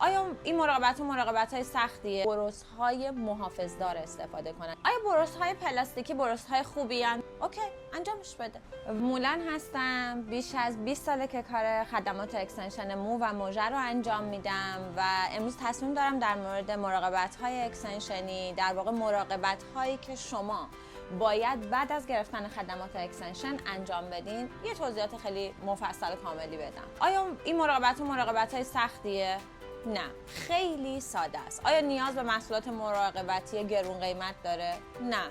آیا این مراقبت‌های سختیه؟ برس‌های محافظدار استفاده کنن. آیا برس‌های پلاستیکی برس‌های خوبی ان؟ اوکی، انجامش بده. مولان هستم. بیش از 20 ساله که کار خدمات اکستنشن مو و موژه رو انجام میدم و امروز تصمیم دارم در مورد مراقبت‌های اکستنشنی، در واقع مراقبت‌هایی که شما باید بعد از گرفتن خدمات اکستنشن انجام بدین، یه توضیحات خیلی مفصل و کاملی بدم. آیا این مراقبت‌های سختیه؟ نه، خیلی ساده است. آیا نیاز به محصولات مراقبتی گرون قیمت داره؟ نه.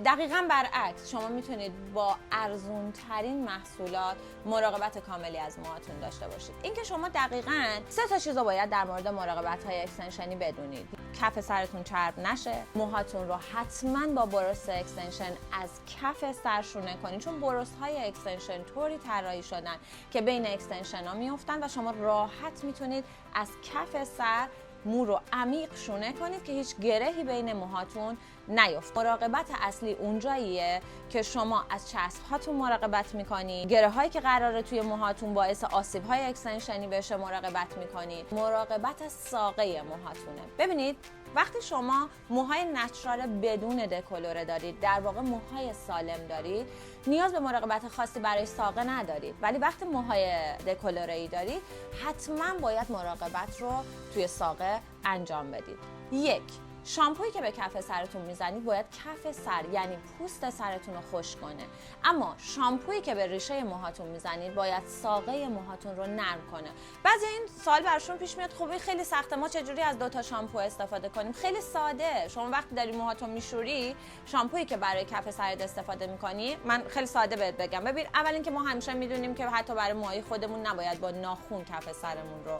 دقیقاً برعکس، شما میتونید با ارزون ترین محصولات مراقبت کاملی از موهاتون داشته باشید. اینکه شما دقیقاً 3 چیز رو باید در مورد مراقبت‌های اکستنشنی بدونید. کف سرتون چرب نشه، موهاتون رو حتماً با برس اکستنشن از کف سر شونه کنید، چون برس‌های اکستنشن طوری طراحی شدن که بین اکستنشن‌ها میافتن و شما راحت میتونید از کف سر مو رو عمیق شونه کنید که هیچ گرهی بین موهاتون نیفته. مراقبت اصلی اونجاییه که شما از چسب هاتون مراقبت میکنید، گره هایی که قراره توی موهاتون باعث آسیب های اکستنشنی بشه مراقبت میکنید. مراقبت از ساقه موهاتونه. ببینید وقتی شما موهای نچرال بدون دکلوره دارید، در واقع موهای سالم دارید، نیاز به مراقبت خاصی برای ساقه ندارید. ولی وقتی موهای دکلوره ای دارید، حتما باید مراقبت رو توی ساقه انجام بدید. 1. شامپویی که به کف سرتون میزنید باید کف سر یعنی پوست سرتون رو خشک کنه، اما شامپویی که به ریشه موهاتون میزنید باید ساقه موهاتون رو نرم کنه. بعضی این سوال براشون پیش میاد خب این خیلی سخته، ما چجوری از 2 شامپو استفاده کنیم؟ خیلی ساده. شما وقتی داری موهاتون میشوری، شامپویی که برای کف سرت استفاده میکنی، من خیلی ساده بهت بگم. ببین، اول اینکه ما همیشه میدونیم که حتی برای موهای خودمون نباید با ناخن کف سرمون رو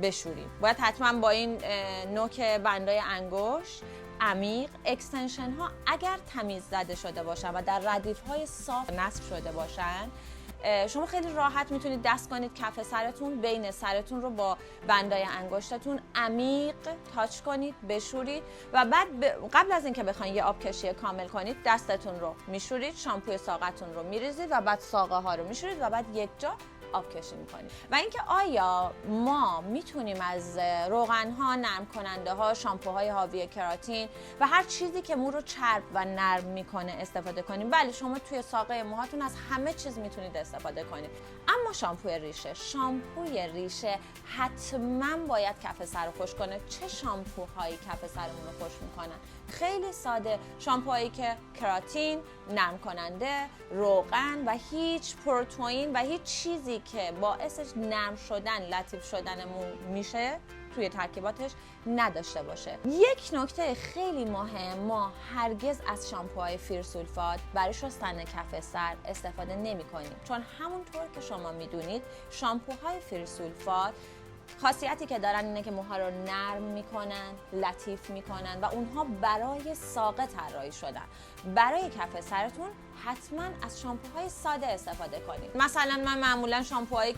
بشوریم. باید حتما با این نوک بندای انگشت عمیق. اکستنشن ها اگر تمیز زده شده باشن و در ردیف های صاف نصب شده باشن، شما خیلی راحت میتونید دست کنید کف سرتون، بین سرتون رو با بندای انگشتتون عمیق تاچ کنید، بشورید و بعد قبل از اینکه بخواید یه آب کشی کامل کنید، دستتون رو میشورید، شامپوی ساقتون رو میریزید و بعد ساقه ها رو میشورید و بعد یک جا آب کشی میکنیم. و اینکه آیا ما میتونیم از روغن ها، نرم کننده ها، شامپوهای حاوی کراتین و هر چیزی که مو رو چرب و نرم میکنه استفاده کنیم؟ بله، شما توی ساقه موهاتون از همه چیز میتونید استفاده کنید. اما شامپوی ریشه حتما باید کف سر رو خشک کنه. چه شامپوهایی کف سرمون رو خشک میکنن؟ خیلی ساده، شامپوهایی که کراتین، نرم کننده، روغن و هیچ پروتئین و هیچ چیزی که باعثش نرم شدن، لطیف شدن مو میشه توی ترکیباتش نداشته باشه. یک نکته خیلی مهم، ما هرگز از شامپوهای فیرسولفات برای شستن کف سر استفاده نمی کنیم، چون همونطور که شما میدونید شامپوهای فیرسولفات خاصیتی که دارن اینه که موها رو نرم میکنن، لطیف میکنن و اونها برای ساقه طراحی شدن. برای کف سرتون حتما از شامپوهای ساده استفاده کنید. مثلا من معمولا شامپوهای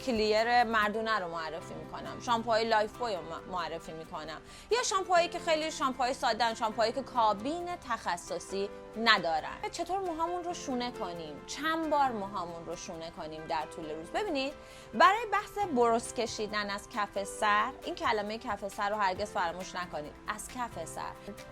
کلیر مردونه رو معرفی میکنم، شامپوهای لایف بوی رو معرفی میکنم، یا شامپوهایی که خیلی شامپوهای ساده، شامپوهایی که کابین تخصصی ندارن. چطور موهامون رو شونه کنیم؟ چند بار موهامون رو شونه کنیم در طول روز؟ ببینید، برای بحث برس کشیدن از کف سر، این کلمه کف سر رو هرگز فراموش نکنید. از کف سر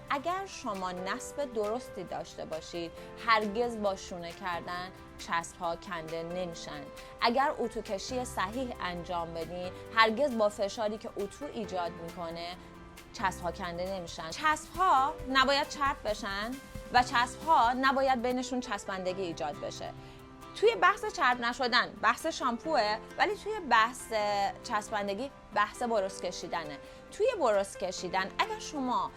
اگر شما نصب درستی داشته باشید، هرگز با شونه کردن چسب ها کنده نمیشن. اگر اتو کشی صحیح انجام بدین، هرگز با فشاری که اتو ایجاد میکنه چسب ها کنده نمیشن. چسب ها نباید چرب بشن و چسب ها نباید بینشون چسبندگی ایجاد بشه. توی بحث چرب نشدن بحث شامپوه، ولی توی بحث چسبندگی بحث برس کشیدنه. توی برس کشیدن اگر شما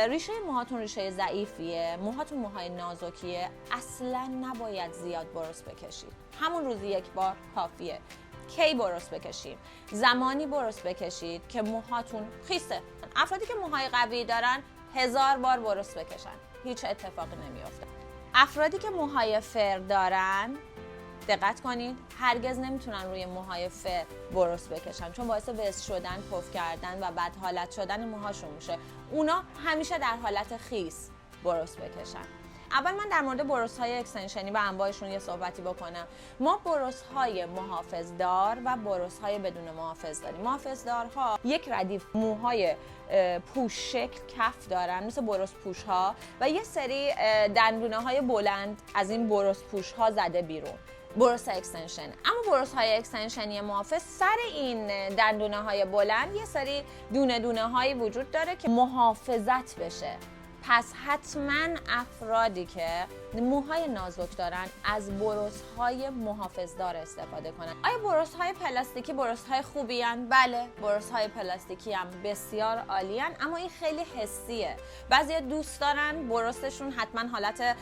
ریشه موهاتون ریشه ضعیفیه، موهاتون موهای نازکیه، اصلا نباید زیاد برس بکشید. همون روزی یک بار کافیه. کی برس بکشیم؟ زمانی برس بکشید که موهاتون خیسه. افرادی که موهای قوی دارن 1000 بار برس بکشن، هیچ اتفاقی نمیافته. افرادی که موهای فر دارن، دقت کنید، هرگز نمیتونن روی موهای فر برس بکشن، چون باعث وز شدن، پف کردن و بد حالت شدن موهاشون میشه. اونا همیشه در حالت خیس برس بکشن. اول من در مورد برس‌های اکستنشنی و انواعشون یه صحبتی بکنم. ما برس‌های محافظدار و برس‌های بدون محافظ داریم. محافظدارها یک ردیف موهای پوش شکل کف دارن مثل برس پوش‌ها و یه سری دندونه‌های بلند از این برس پوش‌ها زده بیرون. برس اکستنشن. اما برس های اکستنشنی محافظ سر این دندونه های بلند یه سری دونه دونه هایی وجود داره که محافظت بشه. پس حتما افرادی که موهای نازک دارن از برس های محافظدار استفاده کنن. آیا برس های پلاستیکی برس های خوبی هن؟ بله، برس های پلاستیکی هم بسیار عالی هن، اما این خیلی حسیه. بعضی دوست دارن برسشون حتما حالت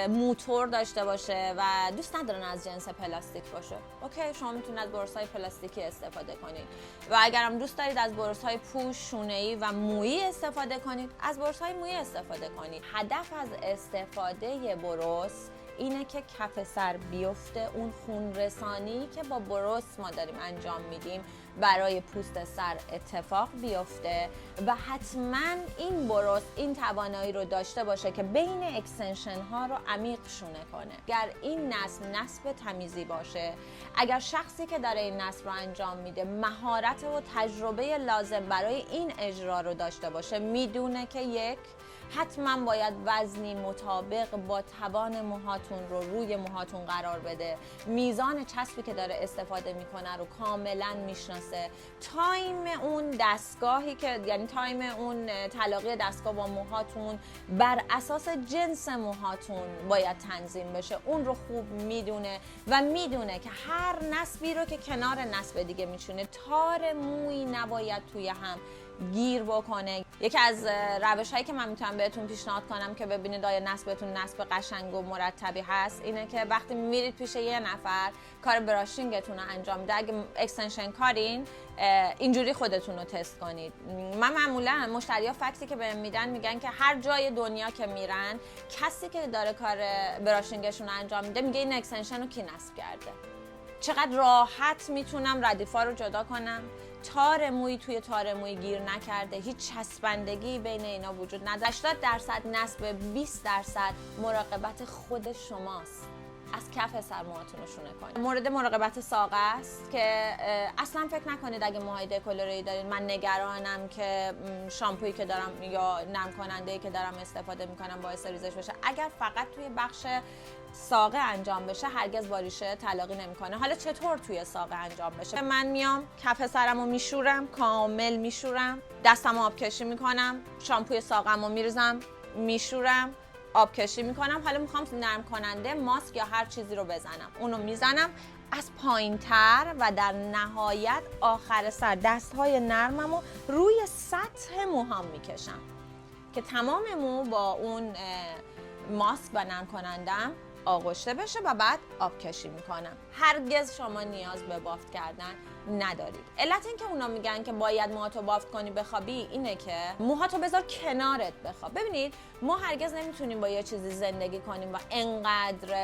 موتور داشته باشه و دوست ندارن از جنس پلاستیک باشه. اوکی، شما میتونید از برس های پلاستیکی استفاده کنید و اگر هم دوست دارید از برس های پوش، شونه‌ای و مویی استفاده کنید، از برس های مویی استفاده کنید. هدف از استفاده برس اینه که کف سر بیفته، اون خون رسانی که با برس ما داریم انجام میدیم برای پوست سر اتفاق بیفته و حتما این برس این توانایی رو داشته باشه که بین اکستنشن ها رو عمیق شونه کنه. اگر این نصب تمیزی باشه، اگر شخصی که داره این نصب رو انجام میده مهارت و تجربه لازم برای این اجرا رو داشته باشه، میدونه که حتما باید وزنی مطابق با توان موهاتون رو روی موهاتون قرار بده، میزان چسبی که داره استفاده میکنه رو کاملا میشناسه، تایم اون دستگاهی که یعنی تایم اون تلاقی دستگاه با موهاتون بر اساس جنس موهاتون باید تنظیم بشه، اون رو خوب میدونه و میدونه که هر نصبی رو که کنار نصب دیگه میشونه تار موی نباید توی هم گیر بکنه. یکی از روش هایی که من میتونم بهتون پیشنهاد کنم که ببینید آیا نصبتون نصب قشنگ و مرتبی هست اینه که وقتی میرید پیش یه نفر کار براشینگتون رو انجام میده، اگه اکستنشن کارین اینجوری خودتون رو تست کنید. من معمولا مشتری‌ها فکتی که بهم میدن میگن که هر جای دنیا که میرن کسی که داره کار براشینگشون رو انجام میده میگه این اکستنشن رو کی نصب کرده. چقدر راحت میتونم ردیفا رو جدا کنم، تار موی توی تار موی گیر نکرده، هیچ چسبندگی بین اینا وجود نداره. 80% نصب، 20% مراقبت خود شماست. از کف سر موهاتون رو شونه کنید. مورد مراقبت ساقه است که اصلا فکر نکنید اگه موهای دکولوره‌ای دارید من نگرانم که شامپویی که دارم یا نرم کننده‌ای که دارم استفاده میکنم باعث ریزش بشه. اگر فقط توی بخش ساقه انجام بشه هرگز با ریشه تلاقی نمیکنه. حالا چطور توی ساقه انجام بشه؟ من میام کف سرمو میشورم، کامل میشورم، دستمو آب کشی میکنم، شامپوی ساقه‌مو میریزم، میشورم، آب کشی میکنم. حالا میخوام نرم کننده، ماسک یا هر چیزی رو بزنم، اونو میزنم از پایین تر و در نهایت آخر سر دستهای نرممو روی سطح موهام میکشم که تمام مو با اون ماسک و نرم کنندم آغشته بشه و بعد آب کشی میکنم. هرگز شما نیاز به بافت کردن ندارید. علت این که اونا میگن که باید موهاتو بافت کنی بخوابی اینه که موهاتو بذار کنارت بخواب. ببینید ما هرگز نمیتونیم با یه چیزی زندگی کنیم و انقدر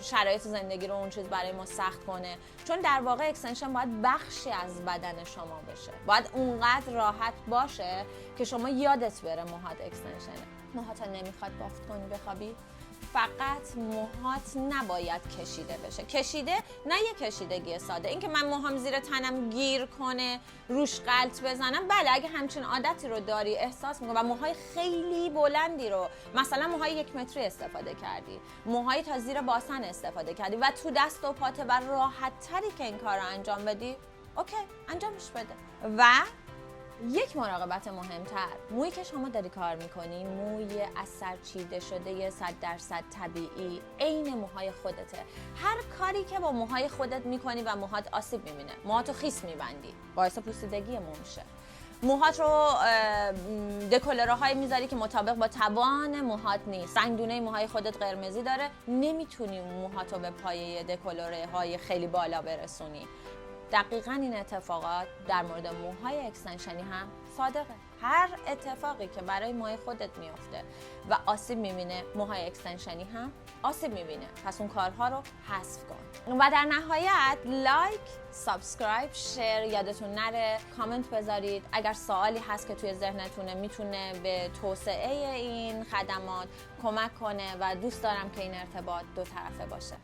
شرایط زندگی رو اون چیز برای ما سخت کنه، چون در واقع اکستنشن باید بخشی از بدن شما بشه، باید اونقدر راحت باشه که شما یادت بره موهات اکستنشنه. موهات نمیخواد بافت کنی بخوابی، فقط موهات نباید کشیده بشه. کشیده نه یه کشیدگی ساده، اینکه من موهام زیر تنم گیر کنه روش غلط بزنم، بله اگه همچین عادتی رو داری احساس میکنم و موهای خیلی بلندی رو مثلا موهای 1 متری استفاده کردی، موهای تا زیر باسن استفاده کردی و تو دست و پاته و راحت تری که این کار رو انجام بدی، اوکی انجامش بده. و یک مراقبت مهمتر، مویی که شما داری کار میکنی موی از سر چیده شده 100% طبیعی عین موهای خودته. هر کاری که با موهای خودت میکنی و موهات آسیب میبینه، موهاتو خیس میبندی باعث پوسیدگی مو میشه، موهات رو دکولوره‌های میذاری که مطابق با توان موهات نیست، رنگدونه موهای خودت قرمزی داره، نمیتونی موهاتو به پایه دکولوره‌های خیلی بالا برسونی. دقیقاً این اتفاقات در مورد موهای اکستنشنی هم صادقه. هر اتفاقی که برای موهای خودت میفته و آسیب میبینه، موهای اکستنشنی هم آسیب میبینه. پس اون کارها رو حذف کن. و در نهایت لایک، سابسکرایب، شیر یادتون نره، کامنت بذارید. اگر سوالی هست که توی ذهنتونه میتونه به توسعه این خدمات کمک کنه و دوست دارم که این ارتباط دو طرفه باشه.